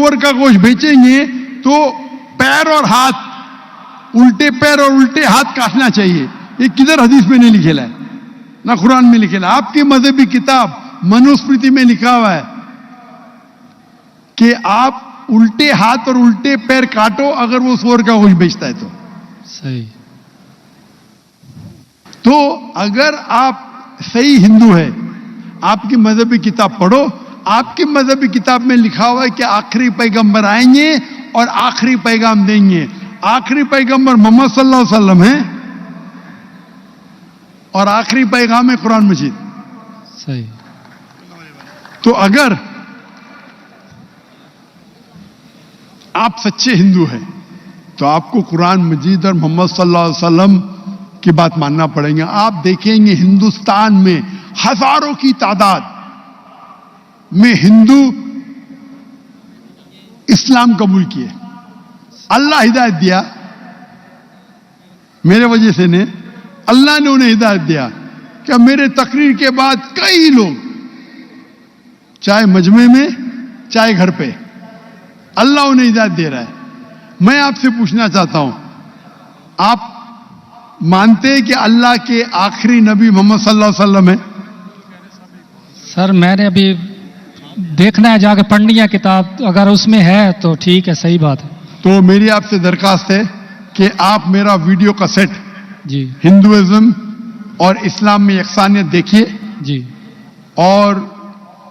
सुअर का गोश्त बेचेंगे तो पैर और हाथ, उल्टे पैर और उल्टे हाथ काटना चाहिए। ये किधर हदीस में नहीं लिखेला है, ना कुरान में लिखेला। आपकी मजहबी किताब मनुस्मृति में लिखा हुआ है कि आप उल्टे हाथ और उल्टे पैर काटो अगर वो सुअर का गोश्त बेचता है तो। सही। तो अगर आप सही हिंदू है, आपकी मजहबी किताब पढ़ो। आपकी मजहबी किताब में लिखा हुआ है कि आखिरी पैगंबर आएंगे और आखिरी पैगाम देंगे। आखिरी पैगंबर मोहम्मद सल्लल्लाहु अलैहि वसल्लम है और आखिरी पैगाम है कुरान मजीद। सही। तो अगर आप सच्चे हिंदू हैं तो आपको कुरान मजीद और मोहम्मद सल्लल्लाहु अलैहि वसल्लम की बात मानना पड़ेगा। आप देखेंगे हिंदुस्तान में हजारों की तादाद में हिंदू इस्लाम कबूल किए। अल्लाह हिदायत दिया, मेरे वजह से ने अल्लाह ने उन्हें हिदायत दिया कि मेरे तकरीर के बाद कई लोग, चाहे मजमे में चाहे घर पे, अल्लाह उन्हें हिदायत दे रहा है। मैं आपसे पूछना चाहता हूं, आप मानते हैं कि अल्लाह के आखिरी नबी मोहम्मद सल्लल्लाहु अलैहि वसल्लम है? सर मैंने अभी देखना है, जाके पढ़नी है किताब, अगर उसमें है तो ठीक है, सही बात है। तो मेरी आपसे दरखास्त है कि आप मेरा वीडियो कैसेट जी हिंदुइज्म और इस्लाम में यकसानियत देखिए जी, और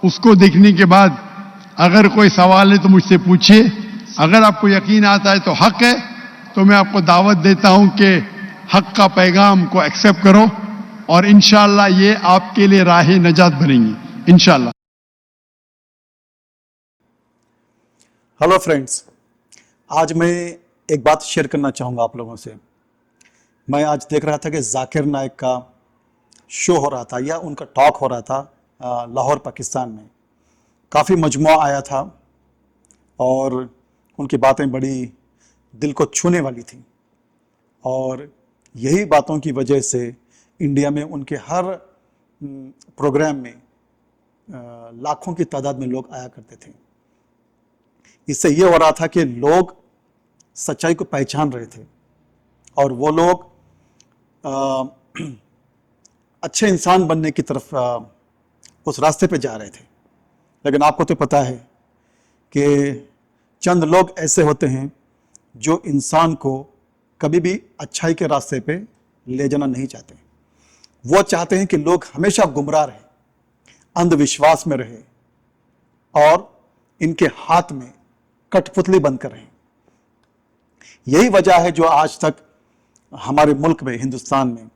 उसको देखने के बाद अगर कोई सवाल है तो मुझसे पूछिए। अगर आपको यकीन आता है तो हक है, तो मैं आपको दावत देता हूं कि हक का पैगाम को एक्सेप्ट करो और इंशाअल्लाह ये आपके लिए राह नजात बनेंगी इंशाअल्लाह। हेलो फ्रेंड्स, आज मैं एक बात शेयर करना चाहूँगा आप लोगों से। मैं आज देख रहा था कि जाकिर नाइक का शो हो रहा था या उनका टॉक हो रहा था लाहौर पाकिस्तान में। काफ़ी मजमुआ आया था और उनकी बातें बड़ी दिल को छूने वाली थी, और यही बातों की वजह से इंडिया में उनके हर प्रोग्राम में लाखों की तादाद में लोग आया करते थे। इससे ये हो रहा था कि लोग सच्चाई को पहचान रहे थे और वो लोग अच्छे इंसान बनने की तरफ उस रास्ते पे जा रहे थे। लेकिन आपको तो पता है कि चंद लोग ऐसे होते हैं जो इंसान को कभी भी अच्छाई के रास्ते पे ले जाना नहीं चाहते। वो चाहते हैं कि लोग हमेशा गुमराह रहे, अंधविश्वास में रहे और इनके हाथ में कठपुतली बनकर रहे। यही वजह है जो आज तक हमारे मुल्क में, हिंदुस्तान में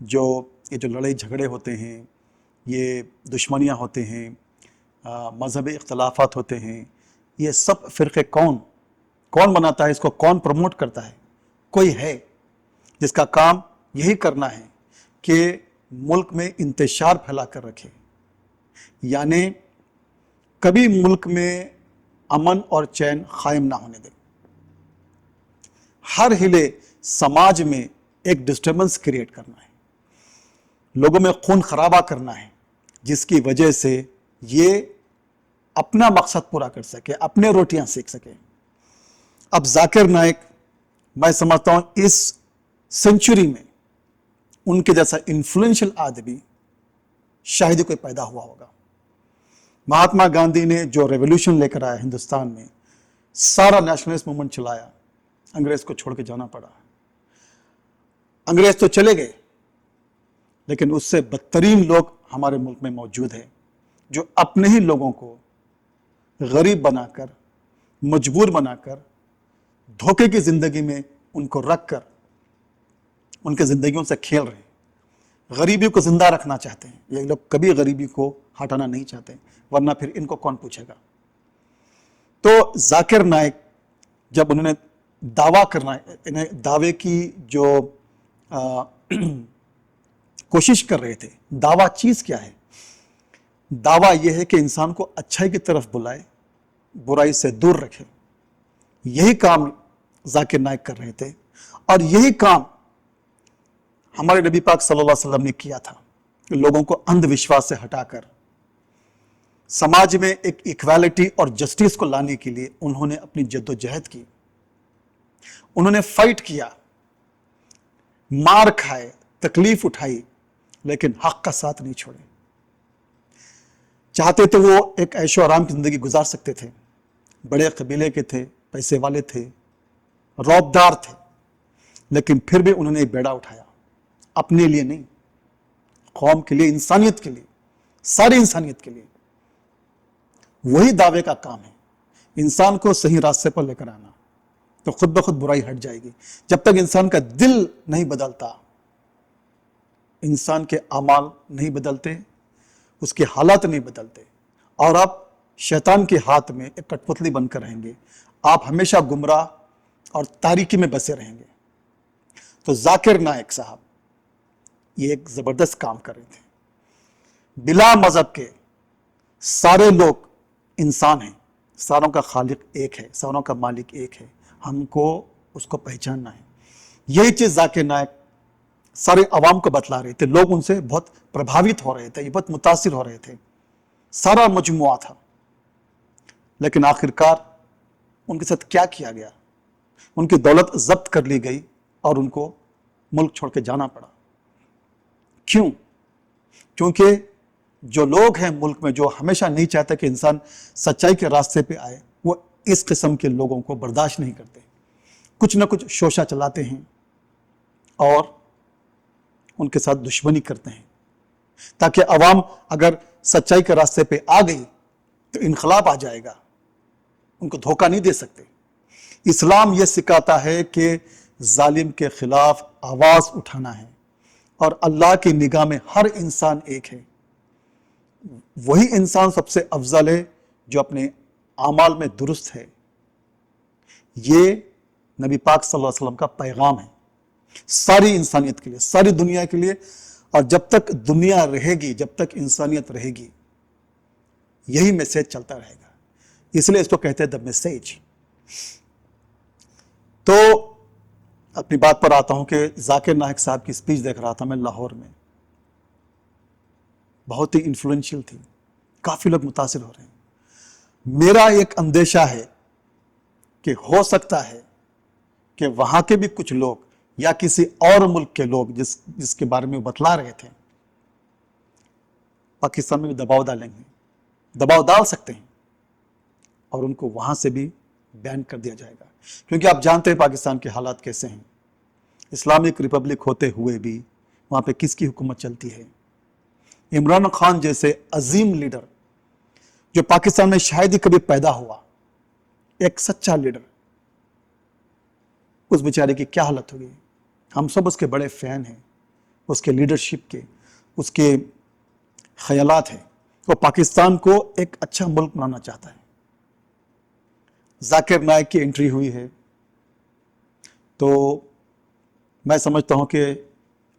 ये जो लड़ाई झगड़े होते हैं, ये दुश्मनियाँ होते हैं, मजहबी इख्तलाफात होते हैं, ये सब फ़िरक़े कौन बनाता है, इसको कौन प्रमोट करता है? कोई है जिसका काम यही करना है कि मुल्क में इंतशार फैला कर रखे, यानी कभी मुल्क में अमन और चैन कायम ना होने दे। हर हिले समाज में एक डिस्टर्बेंस क्रिएट करना है, लोगों में खून खराबा करना है, जिसकी वजह से ये अपना मकसद पूरा कर सके, अपने रोटियां सेक सके। अब जाकिर नाइक, मैं समझता हूं इस सेंचुरी में उनके जैसा इन्फ्लुएंशियल आदमी शायद ही कोई पैदा हुआ होगा। महात्मा गांधी ने जो रेवोल्यूशन लेकर आया हिंदुस्तान में, सारा नेशनलिस्ट मूवमेंट चलाया, अंग्रेज को छोड़ के जाना पड़ा। अंग्रेज तो चले गए, लेकिन उससे बदतरीन लोग हमारे मुल्क में मौजूद हैं जो अपने ही लोगों को गरीब बनाकर, मजबूर बनाकर, धोखे की जिंदगी में उनको रखकर उनके जिंदगियों से खेल रहे हैं। गरीबी को जिंदा रखना चाहते हैं ये लोग, कभी गरीबी को हटाना नहीं चाहते, वरना फिर इनको कौन पूछेगा। तो जाकिर नाइक जब उन्होंने दावा करना, इन्हें दावे की जो कोशिश कर रहे थे, दावा चीज़ क्या है? दावा यह है कि इंसान को अच्छाई की तरफ बुलाए, बुराई से दूर रखे। यही काम जाकिर नाइक कर रहे थे और यही काम हमारे नबी पाक सल्लल्लाहु अलैहि वसल्लम ने किया था, लोगों को अंधविश्वास से हटाकर समाज में एक इक्वालिटी और जस्टिस को लाने के लिए उन्होंने अपनी जद्दोजहद की, उन्होंने फाइट किया, मार खाए, तकलीफ उठाई, लेकिन हक का साथ नहीं छोड़े। चाहते तो वो एक ऐशो आराम की जिंदगी गुजार सकते थे, बड़े कबीले के थे, पैसे वाले थे, रौबदार थे, लेकिन फिर भी उन्होंने एक बेड़ा उठाया, अपने लिए नहीं, कौम के लिए, इंसानियत के लिए, सारी इंसानियत के लिए। वही दावे का काम है, इंसान को सही रास्ते पर लेकर आना, तो खुद ब खुद बुराई हट जाएगी। जब तक इंसान का दिल नहीं बदलता, इंसान के अमाल नहीं बदलते, उसके हालात नहीं बदलते, और आप शैतान के हाथ में एक कठपुतली बनकर रहेंगे, आप हमेशा गुमराह और तारीकी में बसे रहेंगे। तो जाकिर नायक साहब ये एक जबरदस्त काम कर रहे थे। बिला मजहब के सारे लोग इंसान हैं, सारों का खालिक एक है, सारों का मालिक एक है, हमको उसको पहचानना है। यही चीज जाकिर नायक सारे अवाम को बतला रहे थे। लोग उनसे बहुत प्रभावित हो रहे थे, बहुत मुतासिर हो रहे थे, सारा मजमुआ था। लेकिन आखिरकार उनके साथ क्या किया गया? उनकी दौलत जब्त कर ली गई और उनको मुल्क छोड़ के जाना पड़ा। क्यों? क्योंकि जो लोग हैं मुल्क में, जो हमेशा नहीं चाहते कि इंसान सच्चाई के रास्ते पे आए, वो इस किस्म के लोगों को बर्दाश्त नहीं करते, कुछ ना कुछ शोशा चलाते हैं और उनके साथ दुश्मनी करते हैं, ताकि अवाम अगर सच्चाई के रास्ते पे आ गई तो इनकलाब आ जाएगा, उनको धोखा नहीं दे सकते। इस्लाम ये सिखाता है कि जालिम के खिलाफ आवाज उठाना है, और अल्लाह की निगाह में हर इंसान एक है। वही इंसान सबसे अफजल है जो अपने आमाल में दुरुस्त है। ये नबी पाक सल्लल्लाहु अलैहि वसल्लम का पैगाम है सारी इंसानियत के लिए, सारी दुनिया के लिए। और जब तक दुनिया रहेगी, जब तक इंसानियत रहेगी, यही मैसेज चलता रहेगा। इसलिए इसको कहते हैं द मैसेज। तो अपनी बात पर आता हूं कि जाकिर नायक साहब की स्पीच देख रहा था मैं लाहौर में, बहुत ही इन्फ्लुएंशियल थी, काफी लोग मुतासिर हो रहे हैं। मेरा एक अंदेशा है कि हो सकता है कि वहां के भी कुछ लोग या किसी और मुल्क के लोग जिसके बारे में बतला रहे थे, पाकिस्तान में भी दबाव डालेंगे, दबाव डाल सकते हैं, और उनको वहां से भी बैन कर दिया जाएगा। क्योंकि आप जानते हैं पाकिस्तान के हालात कैसे हैं। इस्लामिक रिपब्लिक होते हुए भी वहां पे किसकी हुकूमत चलती है? इमरान खान जैसे अजीम लीडर, जो पाकिस्तान में शायद ही कभी पैदा हुआ, एक सच्चा लीडर, उस बेचारे की क्या हालत होगी? हम सब उसके बड़े फैन हैं, उसके लीडरशिप के, उसके ख्यालात हैं। वो पाकिस्तान को एक अच्छा मुल्क बनाना चाहता है। जाकिर नायक की एंट्री हुई है, तो मैं समझता हूं कि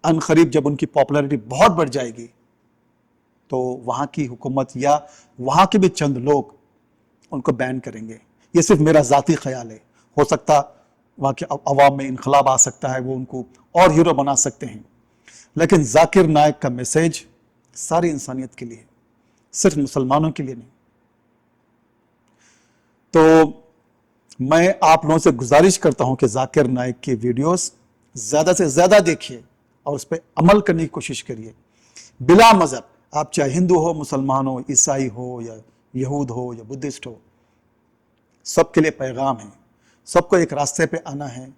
अनकरीब जब उनकी पॉपुलैरिटी बहुत बढ़ जाएगी, तो वहां की हुकूमत या वहां के भी चंद लोग उनको बैन करेंगे। ये सिर्फ मेरा ज़ाती ख्याल है। हो सकता वहाँ के अवाम में इनकलाब आ सकता है, वो उनको और हीरो बना सकते हैं। लेकिन जाकिर नायक का मैसेज सारी इंसानियत के लिए, सिर्फ मुसलमानों के लिए नहीं। तो मैं आप लोगों से गुजारिश करता हूं कि जाकिर नायक की वीडियोस ज़्यादा से ज़्यादा देखिए और उस पर अमल करने की कोशिश करिए। बिला मज़हब, आप चाहे हिंदू हो, मुसलमान हो, ईसाई हो, या यहूद हो, या बुद्धिस्ट हो, सबके लिए पैगाम है। सबको एक रास्ते पे आना है,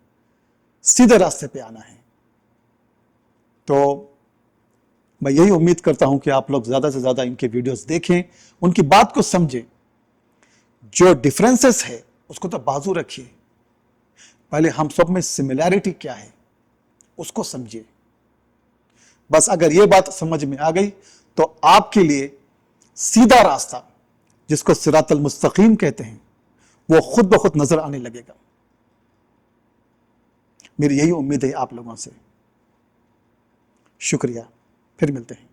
सीधे रास्ते पे आना है। तो मैं यही उम्मीद करता हूं कि आप लोग ज़्यादा से ज़्यादा इनके वीडियोस देखें, उनकी बात को समझें। जो डिफरेंसेस है उसको तो बाजू रखिए, पहले हम सब में सिमिलैरिटी क्या है उसको समझिए। बस अगर ये बात समझ में आ गई तो आपके लिए सीधा रास्ता, जिसको सिरातल मुस्तकीम कहते हैं, वो खुद ब खुद नजर आने लगेगा। मेरी यही उम्मीद है आप लोगों से। शुक्रिया, फिर मिलते हैं।